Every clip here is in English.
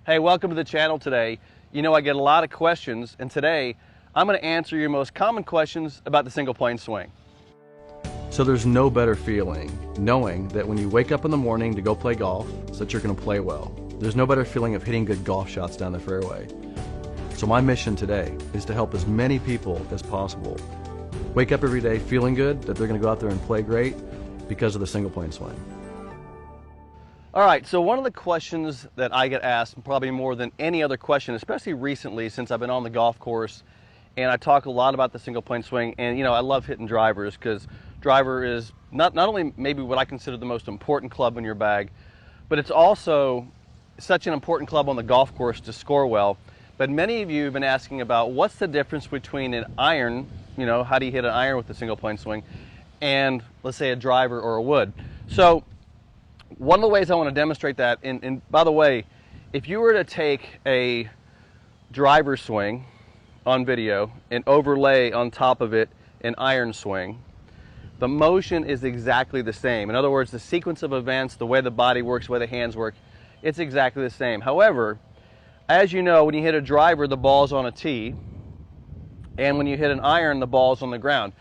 Hey, welcome to the channel today. You know, I get a lot of questions, and today I'm going to answer your most common questions about the single plane swing. So there's no better feeling knowing that when you wake up in the morning to go play golf, so that you're going to play well. There's no better feeling of hitting good golf shots down the fairway. So my mission today is to help as many people as possible wake up every day feeling good that they're going to go out there and play great because of the single plane swing. All right, so one of the questions that I get asked, probably more than any other question, especially recently since I've been on the golf course, and I talk a lot about the single plane swing, and you know, I love hitting drivers because driver is not only maybe what I consider the most important club in your bag, but it's also such an important club on the golf course to score well. But many of you have been asking about what's the difference between an iron, you know, how do you hit an iron with the single plane swing, and let's say a driver or a wood. So one of the ways I want to demonstrate that, and by the way, if you were to take a driver swing on video and overlay on top of it an iron swing, the motion is exactly the same. In other words, the sequence of events, the way the body works, the way the hands work, it's exactly the same. However, as you know, when you hit a driver, the ball's on a tee, and when you hit an iron, the ball's on the ground.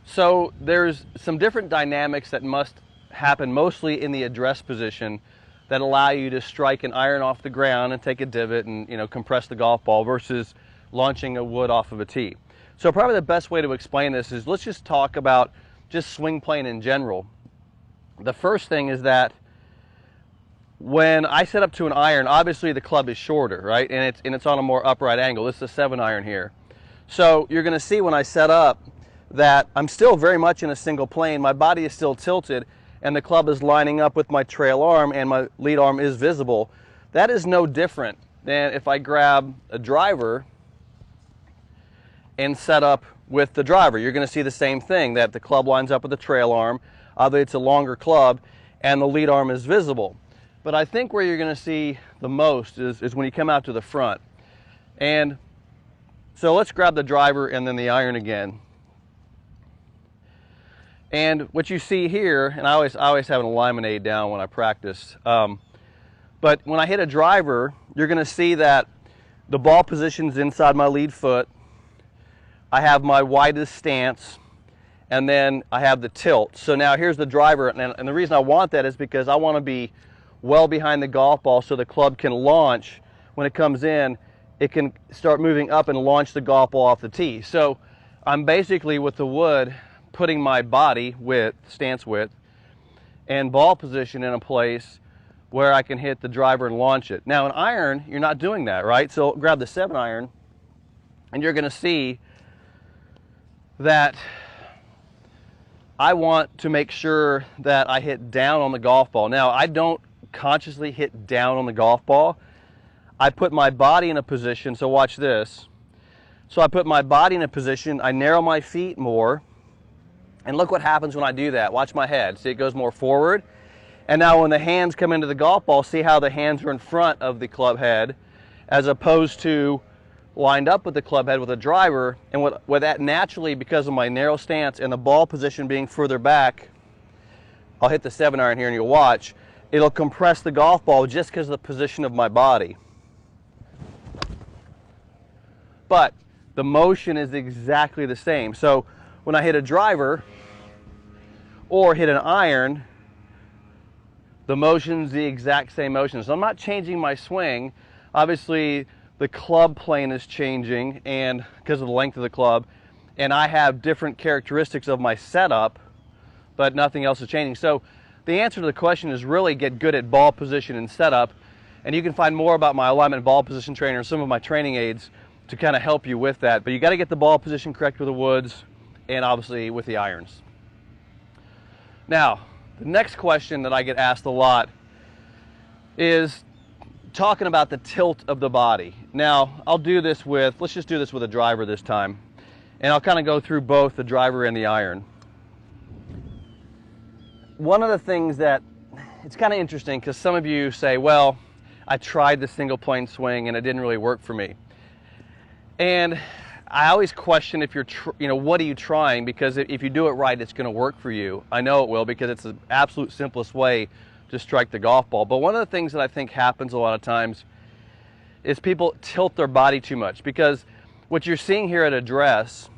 So there's some different dynamics that must happen mostly in the address position that allow you to strike an iron off the ground and take a divot and, you know, compress the golf ball versus launching a wood off of a tee. So probably the best way to explain this is let's just talk about just swing plane in general. The first thing is that when I set up to an iron, obviously the club is shorter, right? And it's on a more upright angle. This is a 7 iron here. So you're going to see when I set up that I'm still very much in a single plane. My body is still tilted, and the club is lining up with my trail arm, and my lead arm is visible. That is no different than if I grab a driver and set up with the driver. You're going to see the same thing, that the club lines up with the trail arm. Obviously, it's a longer club, and the lead arm is visible. But I think where you're going to see the most is when you come out to the front. And so let's grab the driver and then the iron again. And what you see here, and I always have an alignment aid down when I practice, but when I hit a driver, you're going to see that the ball position's inside my lead foot. I have my widest stance, and then I have the tilt. So now here's the driver, and the reason I want that is because I want to be well behind the golf ball so the club can launch. When it comes in, it can start moving up and launch the golf ball off the tee. So I'm basically, with the wood, putting my body width, stance width, and ball position in a place where I can hit the driver and launch it. Now, an iron, you're not doing that, right? So grab the 7 iron, and you're going to see that I want to make sure that I hit down on the golf ball. Now, I don't consciously hit down on the golf ball. I put my body in a position, so watch this. So I put my body in a position, I narrow my feet more, and look what happens when I do that. Watch my head. See, it goes more forward. And now when the hands come into the golf ball, see how the hands are in front of the club head as opposed to lined up with the club head with a driver. And what that naturally, because of my narrow stance and the ball position being further back, I'll hit the 7 iron here and you'll watch, it'll compress the golf ball just because of the position of my body. But the motion is exactly the same. So when I hit a driver or hit an iron, the motion's the exact same motion. So I'm not changing my swing. Obviously, the club plane is changing, and because of the length of the club, and I have different characteristics of my setup, but nothing else is changing. So the answer to the question is really get good at ball position and setup, and you can find more about my alignment and ball position trainer and some of my training aids to kind of help you with that. But you got to get the ball position correct with the woods and obviously with the irons. Now, the next question that I get asked a lot is talking about the tilt of the body. Now, I'll do this with, let's just do this with a driver this time. And I'll kind of go through both the driver and the iron. One of the things that, it's kind of interesting because some of you say, well, I tried the single plane swing and it didn't really work for me. And I always question if you're, what are you trying? Because if you do it right, it's going to work for you. I know it will because it's the absolute simplest way to strike the golf ball. But one of the things that I think happens a lot of times is people tilt their body too much, because what you're seeing here at address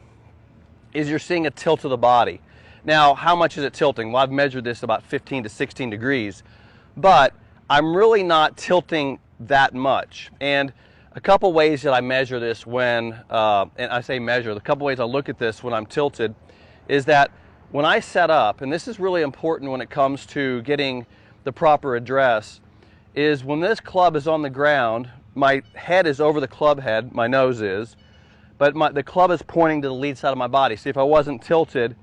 is you're seeing a tilt of the body. Now, how much is it tilting? Well, I've measured this about 15 to 16 degrees, but I'm really not tilting that much. And a couple ways that I measure this when, and I say measure, the couple ways I look at this when I'm tilted is that when I set up, and this is really important when it comes to getting the proper address, is when this club is on the ground, my head is over the club head, my nose is, but the club is pointing to the lead side of my body. See, if I wasn't tilted,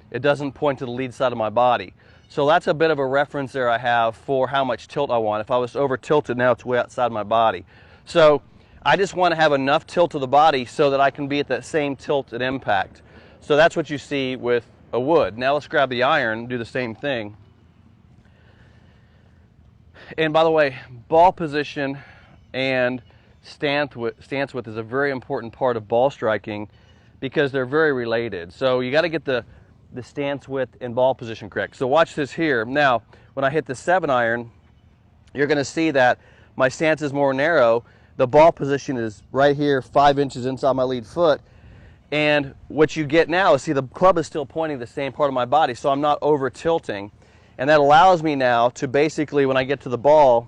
it doesn't point to the lead side of my body. So that's a bit of a reference there I have for how much tilt I want. If I was over tilted, now it's way outside my body. So I just want to have enough tilt of the body so that I can be at that same tilt at impact. So that's what you see with a wood. Now let's grab the iron and do the same thing. And by the way, ball position and stance width is a very important part of ball striking because they're very related. So you got to get the stance width and ball position correct. So watch this here. Now, when I hit the 7-iron, you're going to see that my stance is more narrow. The ball position is right here, 5 inches inside my lead foot. And what you get now is, see, the club is still pointing the same part of my body, so I'm not over tilting. And that allows me now to basically, when I get to the ball,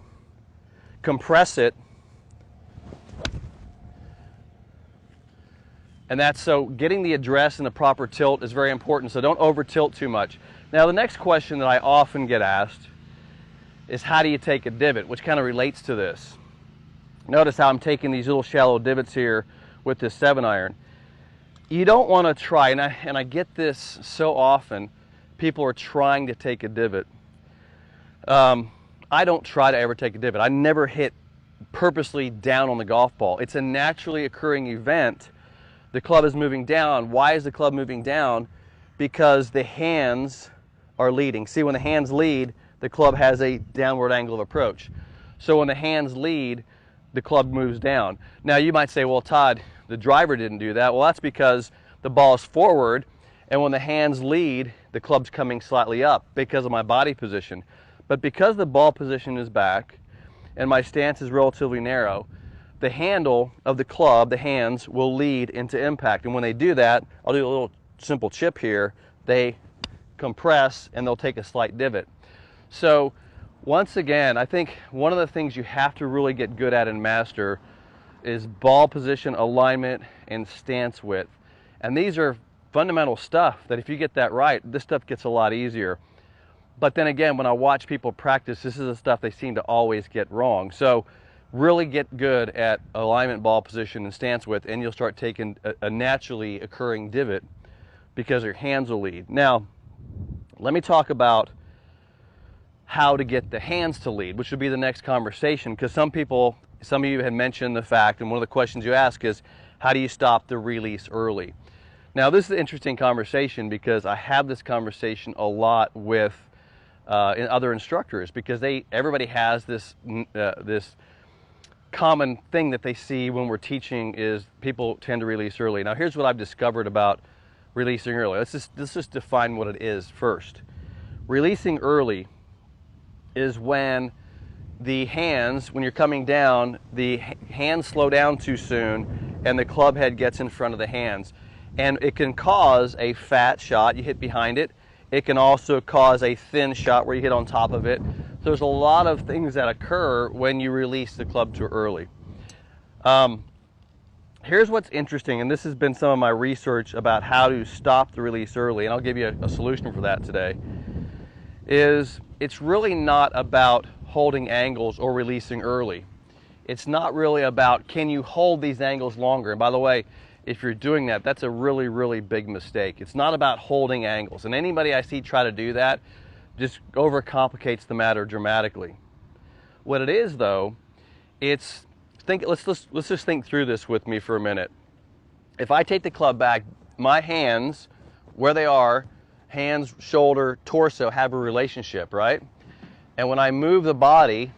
compress it. And that's so getting the address and the proper tilt is very important, so don't over tilt too much. Now the next question that I often get asked is, how do you take a divot, which kind of relates to this. Notice how I'm taking these little shallow divots here with this 7-iron. You don't want to try, and I get this so often, people are trying to take a divot. I don't try to ever take a divot. I never hit purposely down on the golf ball. It's a naturally occurring event. The club is moving down. Why is the club moving down? Because the hands are leading. See, when the hands lead, the club has a downward angle of approach. So when the hands lead, the club moves down. Now you might say, well, Todd, the driver didn't do that. Well, that's because the ball is forward, and when the hands lead, the club's coming slightly up because of my body position. But because the ball position is back and my stance is relatively narrow, the handle of the club, the hands, will lead into impact. And when they do that, I'll do a little simple chip here, they compress and they'll take a slight divot. So once again, I think one of the things you have to really get good at and master is ball position, alignment, and stance width. And these are fundamental stuff that if you get that right, this stuff gets a lot easier. But then again, when I watch people practice, this is the stuff they seem to always get wrong. So really get good at alignment, ball position, and stance width, and you'll start taking a naturally occurring divot because your hands will lead. Now, let me talk about how to get the hands to lead, which would be the next conversation, because some of you had mentioned the fact, and one of the questions you ask is, how do you stop the release early? Now, this is an interesting conversation because I have this conversation a lot with other instructors, because everybody has this common thing that they see when we're teaching is people tend to release early. Now, here's what I've discovered about releasing early. Let's just define what it is first. Releasing early is when the hands, when you're coming down, the hands slow down too soon and the club head gets in front of the hands. And it can cause a fat shot, you hit behind it. It can also cause a thin shot where you hit on top of it. So there's a lot of things that occur when you release the club too early. Here's what's interesting, and this has been some of my research about how to stop the release early, and I'll give you a solution for that today, is it's really not about holding angles or releasing early. It's not really about, can you hold these angles longer? And by the way, if you're doing that, that's a really, really big mistake. It's not about holding angles. And anybody I see try to do that just overcomplicates the matter dramatically. What it is, though, let's just think through this with me for a minute. If I take the club back, my hands, where they are, hands, shoulder, torso, have a relationship, right? And when I move the body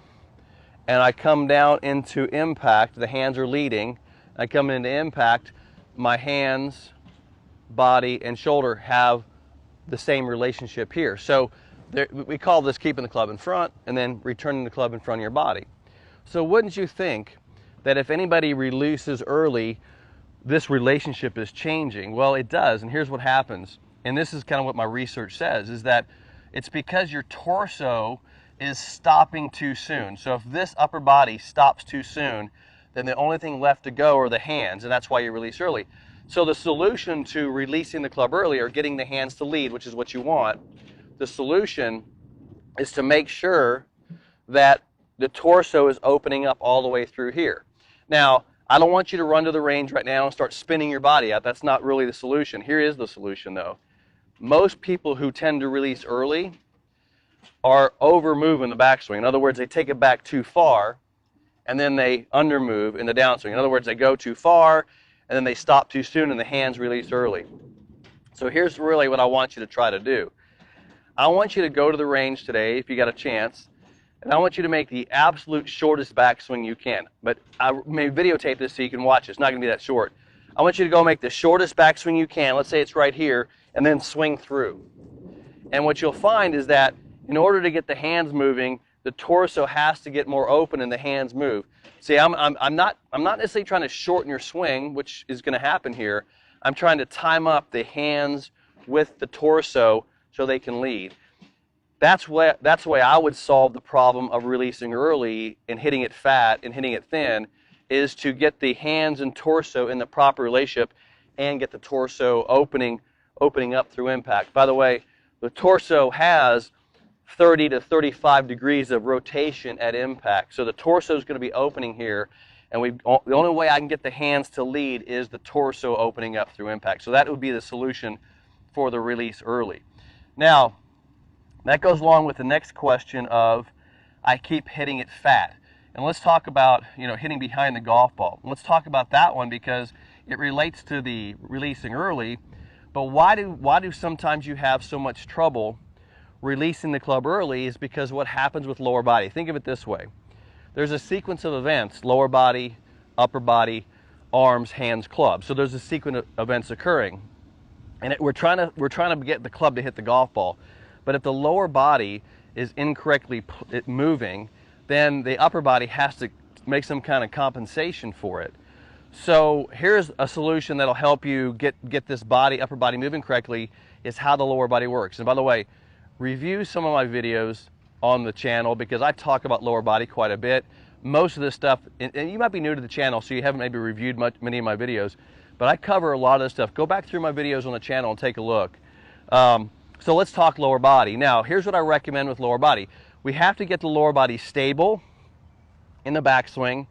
and I come down into impact, the hands are leading, I come into impact, my hands, body, and shoulder have the same relationship here. So we call this keeping the club in front and then returning the club in front of your body. So wouldn't you think that if anybody releases early, this relationship is changing. Well, it does, and here's what happens. And this is kind of what my research says, is that it's because your torso is stopping too soon. So if this upper body stops too soon, then the only thing left to go are the hands, and that's why you release early. So the solution to releasing the club early, or getting the hands to lead, which is what you want, the solution is to make sure that the torso is opening up all the way through here. Now, I don't want you to run to the range right now and start spinning your body out. That's not really the solution. Here is the solution, though. Most people who tend to release early are over moving the backswing. In other words, they take it back too far, and then they under move in the downswing. In other words, they go too far, and then they stop too soon, and the hands release early. So here's really what I want you to try to do. I want you to go to the range today, if you got a chance, and I want you to make the absolute shortest backswing you can. But I may videotape this so you can watch it. It's not going to be that short. I want you to go make the shortest backswing you can. Let's say it's right here, and then swing through. And what you'll find is that in order to get the hands moving, the torso has to get more open and the hands move. See, I'm not necessarily trying to shorten your swing, which is going to happen here. I'm trying to time up the hands with the torso so they can lead. That's the way I would solve the problem of releasing early and hitting it fat and hitting it thin, is to get the hands and torso in the proper relationship and get the torso opening up through impact. By the way, the torso has 30 to 35 degrees of rotation at impact. So the torso is going to be opening here, and the only way I can get the hands to lead is the torso opening up through impact. So that would be the solution for the release early. Now, that goes along with the next question of, I keep hitting it fat. And let's talk about, hitting behind the golf ball. Let's talk about that one because it relates to the releasing early. But why do sometimes you have so much trouble releasing the club early is because what happens with lower body. Think of it this way. There's a sequence of events: lower body, upper body, arms, hands, club. So there's a sequence of events occurring. And we're trying to get the club to hit the golf ball. But if the lower body is incorrectly moving, then the upper body has to make some kind of compensation for it. So here's a solution that'll help you get this upper body moving correctly, is how the lower body works. And by the way, review some of my videos on the channel because I talk about lower body quite a bit. Most of this stuff, and you might be new to the channel, so you haven't maybe reviewed many of my videos, but I cover a lot of this stuff. Go back through my videos on the channel and take a look. So let's talk lower body. Now, here's what I recommend with lower body. We have to get the lower body stable in the backswing,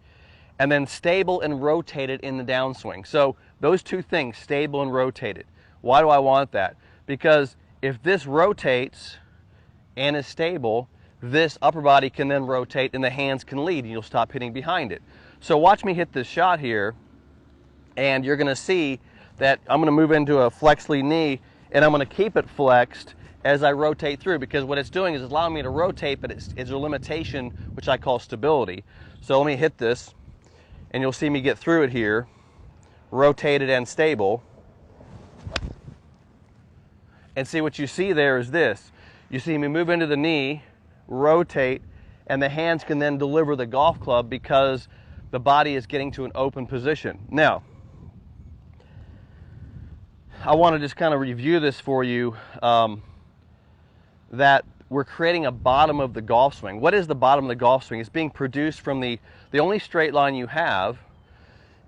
and then stable and rotated in the downswing. So those two things, stable and rotated. Why do I want that? Because if this rotates and is stable, this upper body can then rotate and the hands can lead, and you'll stop hitting behind it. So watch me hit this shot here, and you're going to see that I'm going to move into a flex lead knee, and I'm going to keep it flexed as I rotate through, because what it's doing is it's allowing me to rotate, but it's a limitation, which I call stability. So let me hit this, and you'll see me get through it here, rotated and stable. And see, what you see there is this. You see me move into the knee, rotate, and the hands can then deliver the golf club because the body is getting to an open position. Now, I want to just kind of review this for you, that we're creating a bottom of the golf swing. What is the bottom of the golf swing? It's being produced from the only straight line you have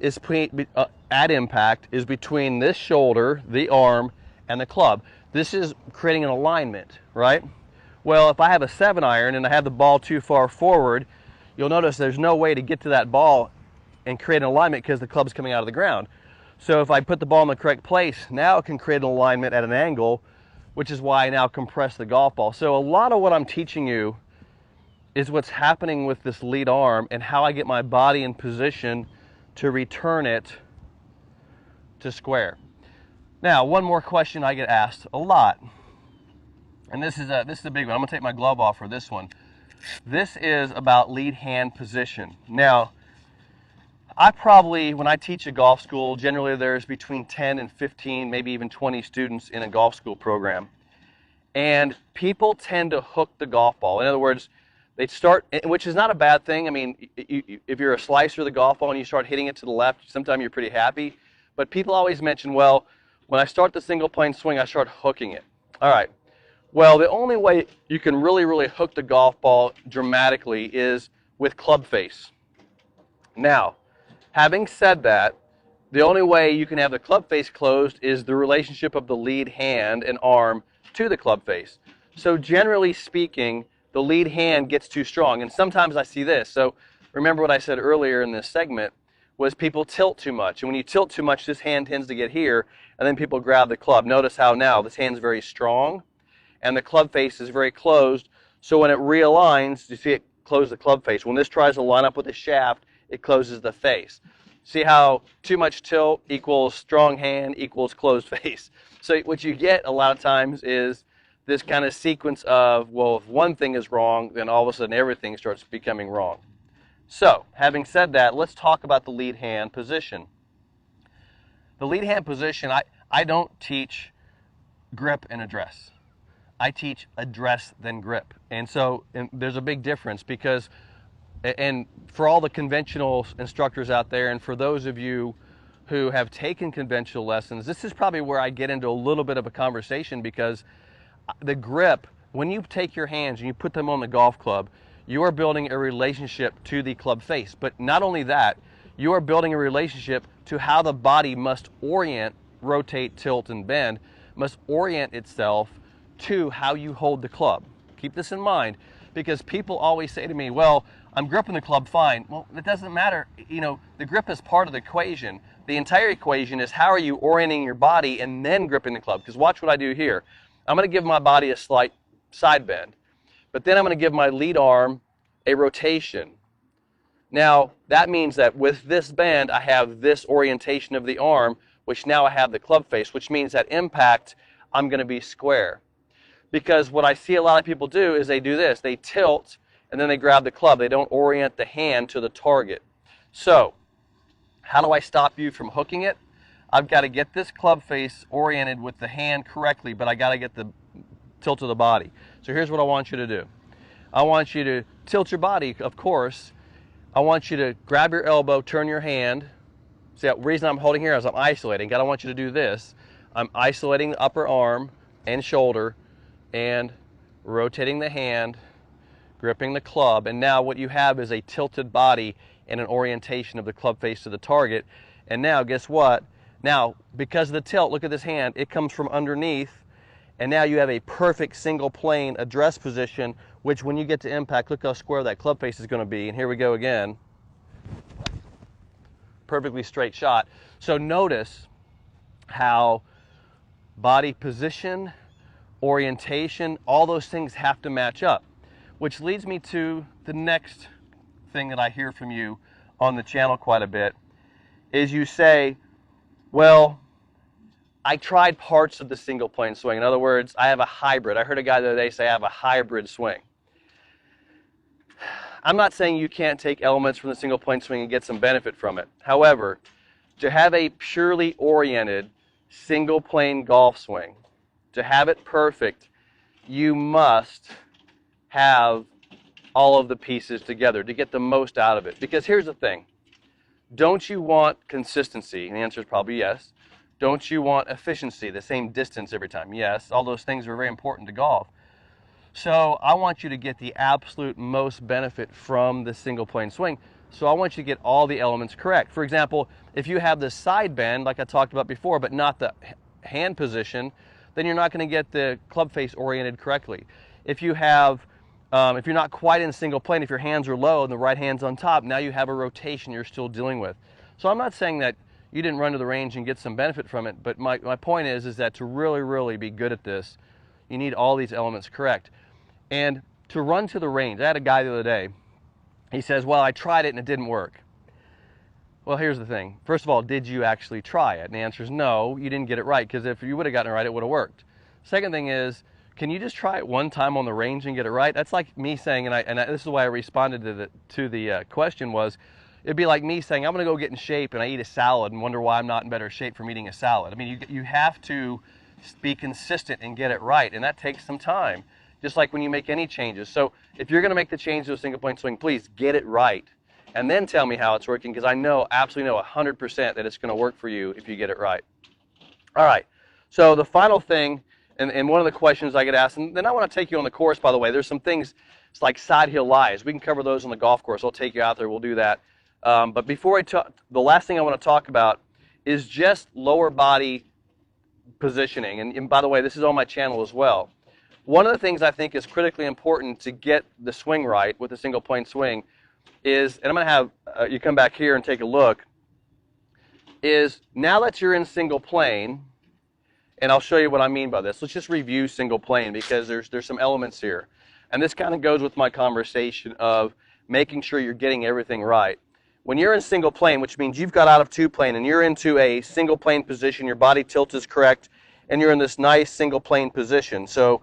is at impact is between this shoulder, the arm, and the club. This is creating an alignment, right? Well, if I have a 7-iron and I have the ball too far forward, you'll notice there's no way to get to that ball and create an alignment because the club's coming out of the ground. So if I put the ball in the correct place, now it can create an alignment at an angle, which is why I now compress the golf ball. So a lot of what I'm teaching you is what's happening with this lead arm and how I get my body in position to return it to square. Now, one more question I get asked a lot, and this is a big one. I'm going to take my glove off for this one. This is about lead hand position. Now, when I teach a golf school, generally there's between 10 and 15, maybe even 20 students in a golf school program. And people tend to hook the golf ball. In other words, They start, which is not a bad thing. I mean, if you're a slicer of the golf ball and you start hitting it to the left, sometimes you're pretty happy. But people always mention, well, when I start the single plane swing, I start hooking it. All right. Well, the only way you can really hook the golf ball dramatically is with club face. Now, having said that, the only way you can have the club face closed is the relationship of the lead hand and arm to the club face. So generally speaking, the lead hand gets too strong. And sometimes I see this. So remember what I said earlier in this segment was people tilt too much. And when you tilt too much, this hand tends to get here, and then people grab the club. Notice how now this hand's very strong, and the club face is very closed. So when it realigns, you see it close the club face. When this tries to line up with the shaft, it closes the face. See how too much tilt equals strong hand equals closed face. So what you get a lot of times is this kind of sequence of, well, if one thing is wrong, then all of a sudden everything starts becoming wrong. So, having said that, let's talk about the lead hand position. The lead hand position, I don't teach grip and address. I teach address then grip. And so there's a big difference because, and for all the conventional instructors out there, and for those of you who have taken conventional lessons, this is probably where I get into a little bit of a conversation, because the grip, when you take your hands and you put them on the golf club, you are building a relationship to the club face. But not only that, you are building a relationship to how the body must orient, rotate, tilt, and bend, must orient itself to how you hold the club. Keep this in mind, because people always say to me, well, I'm gripping the club fine. Well, it doesn't matter. You know, the grip is part of the equation. The entire equation is how are you orienting your body and then gripping the club. Because watch what I do here. I'm going to give my body a slight side bend, but then I'm going to give my lead arm a rotation. Now, that means that with this bend, I have this orientation of the arm, which now I have the club face, which means that impact, I'm going to be square. Because what I see a lot of people do is they do this. They tilt, and then they grab the club. They don't orient the hand to the target. So, how do I stop you from hooking it? I've got to get this club face oriented with the hand correctly, but I got to get the tilt of the body. So here's what I want you to do. I want you to tilt your body, of course. I want you to grab your elbow, turn your hand. See, the reason I'm holding here is I'm isolating. God, I want you to do this. I'm isolating the upper arm and shoulder and rotating the hand, gripping the club. And now what you have is a tilted body and an orientation of the club face to the target. And now, guess what? Now, because of the tilt, look at this hand. It comes from underneath, and now you have a perfect single plane address position, which when you get to impact, look how square that club face is going to be. And here we go again. Perfectly straight shot. So notice how body position, orientation, all those things have to match up, which leads me to the next thing that I hear from you on the channel quite a bit, is you say, well, I tried parts of the single plane swing. In other words, I have a hybrid. I heard a guy the other day say I have a hybrid swing. I'm not saying you can't take elements from the single plane swing and get some benefit from it. However, to have a purely oriented single plane golf swing, to have it perfect, you must have all of the pieces together to get the most out of it. Because here's the thing. Don't you want consistency? And the answer is probably yes. Don't you want efficiency, the same distance every time? Yes, all those things are very important to golf. So I want you to get the absolute most benefit from the single plane swing. So I want you to get all the elements correct. For example, if you have the side bend, like I talked about before, but not the hand position, then you're not going to get the club face oriented correctly. If you have if you're not quite in single plane, if your hands are low and the right hand's on top, now you have a rotation you're still dealing with. So I'm not saying that you didn't run to the range and get some benefit from it, but my point is that to really be good at this, you need all these elements correct. And to run to the range, I had a guy the other day, he says, well, I tried it and it didn't work. Well, here's the thing. First of all, did you actually try it? And the answer is no, you didn't get it right, because if you would have gotten it right, it would have worked. Second thing is, can you just try it one time on the range and get it right? That's like me saying, this is why I responded to the question was, it'd be like me saying, I'm going to go get in shape and I eat a salad and wonder why I'm not in better shape from eating a salad. I mean, you have to be consistent and get it right, and that takes some time. just like when you make any changes. So if you're going to make the change to a single point swing, please get it right. And then tell me how it's working, because I know, absolutely know 100% that it's going to work for you if you get it right. All right, so the final thing, and one of the questions I get asked, and then I want to take you on the course, by the way. There's some things, it's like side hill lies. We can cover those on the golf course. I'll take you out there. We'll do that. But before I talk, the last thing I want to talk about is just lower body positioning. And by the way, this is on my channel as well. One of the things I think is critically important to get the swing right with a single point swing is, and I'm going to have you come back here and take a look, is now that you're in single plane, and I'll show you what I mean by this. Let's just review single plane, because there's some elements here. And this kind of goes with my conversation of making sure you're getting everything right. When you're in single plane, which means you've got out of two plane and you're into a single plane position, your body tilt is correct, and you're in this nice single plane position. So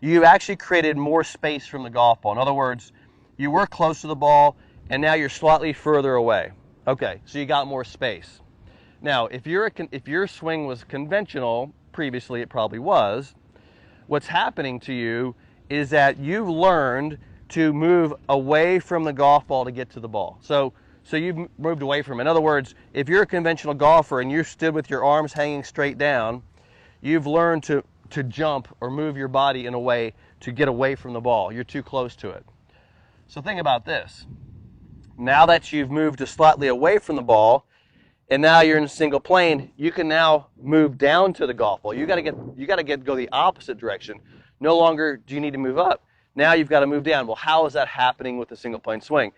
you've actually created more space from the golf ball. In other words, you were close to the ball, and now you're slightly further away. Okay, so you got more space. Now, if your swing was conventional, previously it probably was, what's happening to you is that you've learned to move away from the golf ball to get to the ball. So you've moved away from it. In other words, if you're a conventional golfer and you stood with your arms hanging straight down, you've learned to jump or move your body in a way to get away from the ball. You're too close to it. So think about this. Now that you've moved slightly away from the ball, and now you're in single plane, you can now move down to the golf ball. You got to go the opposite direction. No longer do you need to move up. Now you've got to move down. Well, how is that happening with a single plane swing?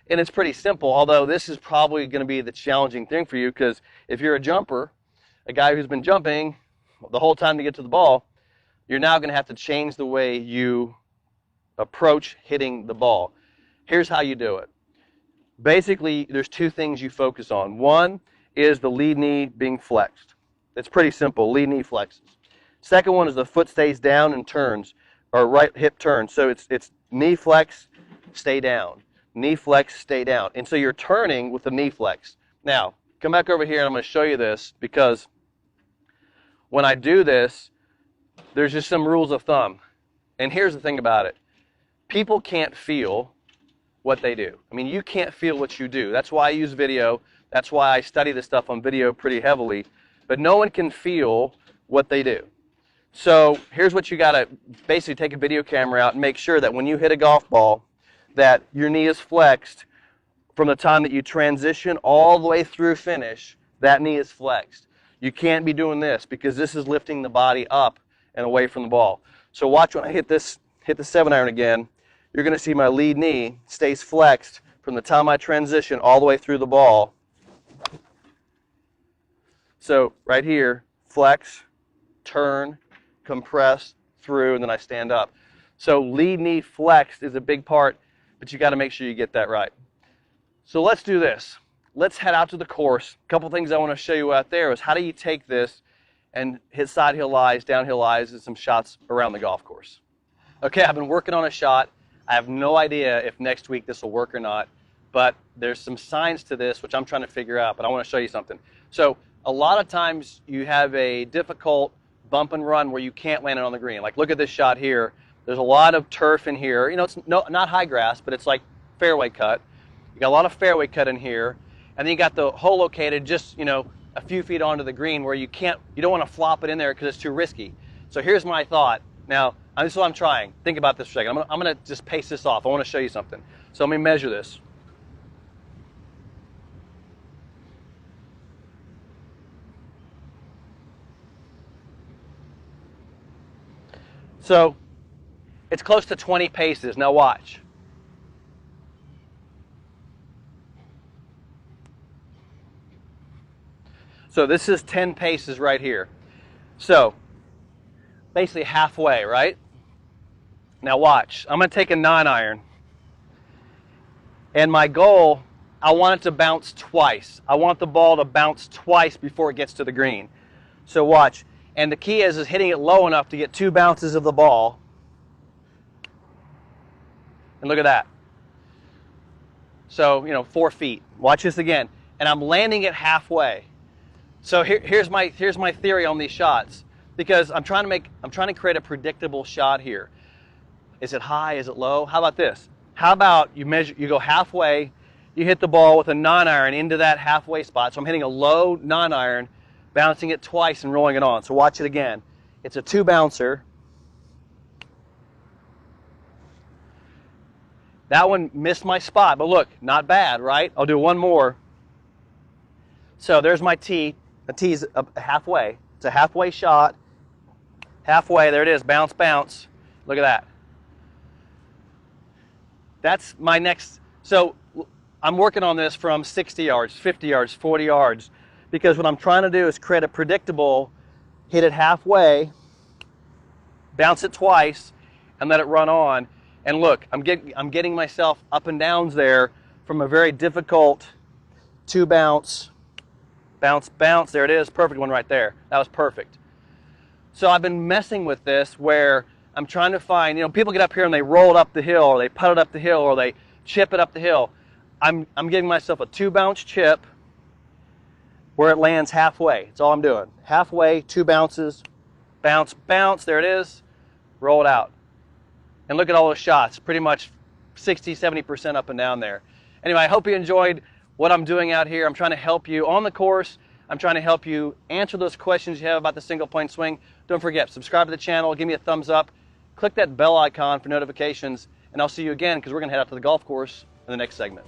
And it's pretty simple, although this is probably going to be the challenging thing for you, because if you're a jumper, a guy who's been jumping the whole time to get to the ball, you're now going to have to change the way you approach hitting the ball. Here's how you do it. Basically, there's two things you focus on. One is the lead knee being flexed. It's pretty simple. Lead knee flexes. Second one is the foot stays down and turns, or right hip turns. So it's knee flex, stay down. Knee flex, stay down. And so you're turning with the knee flex. Now, come back over here and I'm going to show you this, because when I do this, there's just some rules of thumb. And here's the thing about it. People can't feel what they do. I mean, you can't feel what you do. That's why I use video. That's why I study this stuff on video pretty heavily. But no one can feel what they do. So here's what you got to basically take a video camera out and make sure that when you hit a golf ball, that your knee is flexed from the time that you transition all the way through finish. That knee is flexed. You can't be doing this, because this is lifting the body up and away from the ball. So watch when I hit the 7-iron again. You're going to see my lead knee stays flexed from the time I transition all the way through the ball. So right here, flex, turn, compress, through, and then I stand up. So lead knee flexed is a big part, but you got to make sure you get that right. So let's do this. Let's head out to the course. A couple things I want to show you out there is how do you take this and hit side hill lies, downhill lies, and some shots around the golf course. Okay, I've been working on a shot. I have no idea if next week this will work or not, but there's some signs to this which I'm trying to figure out, but I want to show you something. So a lot of times you have a difficult bump and run where you can't land it on the green. Like look at this shot here. There's a lot of turf in here. You know, it's not high grass, but it's like fairway cut. You got a lot of fairway cut in here, and then you got the hole located just, you know, a few feet onto the green where you don't want to flop it in there because it's too risky. So here's my thought. Now, this is what I'm trying. Think about this for a second. I'm going to just pace this off. I want to show you something. So let me measure this. So it's close to 20 paces. Now watch. So this is 10 paces right here. So basically halfway, right? Now watch. I'm going to take a 9-iron. And my goal, I want it to bounce twice. I want the ball to bounce twice before it gets to the green. So watch. And the key is hitting it low enough to get 2 bounces of the ball. And look at that. So, 4 feet. Watch this again. And I'm landing it halfway. So here's my theory on these shots, because I'm trying to create a predictable shot here. Is it high? Is it low? How about this? How about you go halfway, you hit the ball with a non-iron into that halfway spot. So I'm hitting a low non-iron, bouncing it twice and rolling it on. So watch it again. It's a 2-bouncer. That one missed my spot, but look, not bad, right? I'll do one more. So there's my tee. The tee's halfway. It's a halfway shot. Halfway, there it is, bounce, bounce. Look at that. That's my next, so I'm working on this from 60 yards, 50 yards, 40 yards, because what I'm trying to do is create a predictable, hit it halfway, bounce it twice, and let it run on. And look, I'm getting myself up and downs there from a very difficult 2-bounce, bounce, bounce. There it is, perfect one right there. That was perfect. So I've been messing with this where I'm trying to find, people get up here and they roll it up the hill, or they putt it up the hill, or they chip it up the hill. I'm giving myself a 2-bounce chip where it lands halfway. That's all I'm doing. Halfway, 2 bounces, bounce, bounce, there it is, roll it out. And look at all those shots, pretty much 60, 70% up and down there. Anyway, I hope you enjoyed what I'm doing out here. I'm trying to help you on the course. I'm trying to help you answer those questions you have about the single point swing. Don't forget, subscribe to the channel, give me a thumbs up, click that bell icon for notifications, and I'll see you again because we're going to head out to the golf course in the next segment.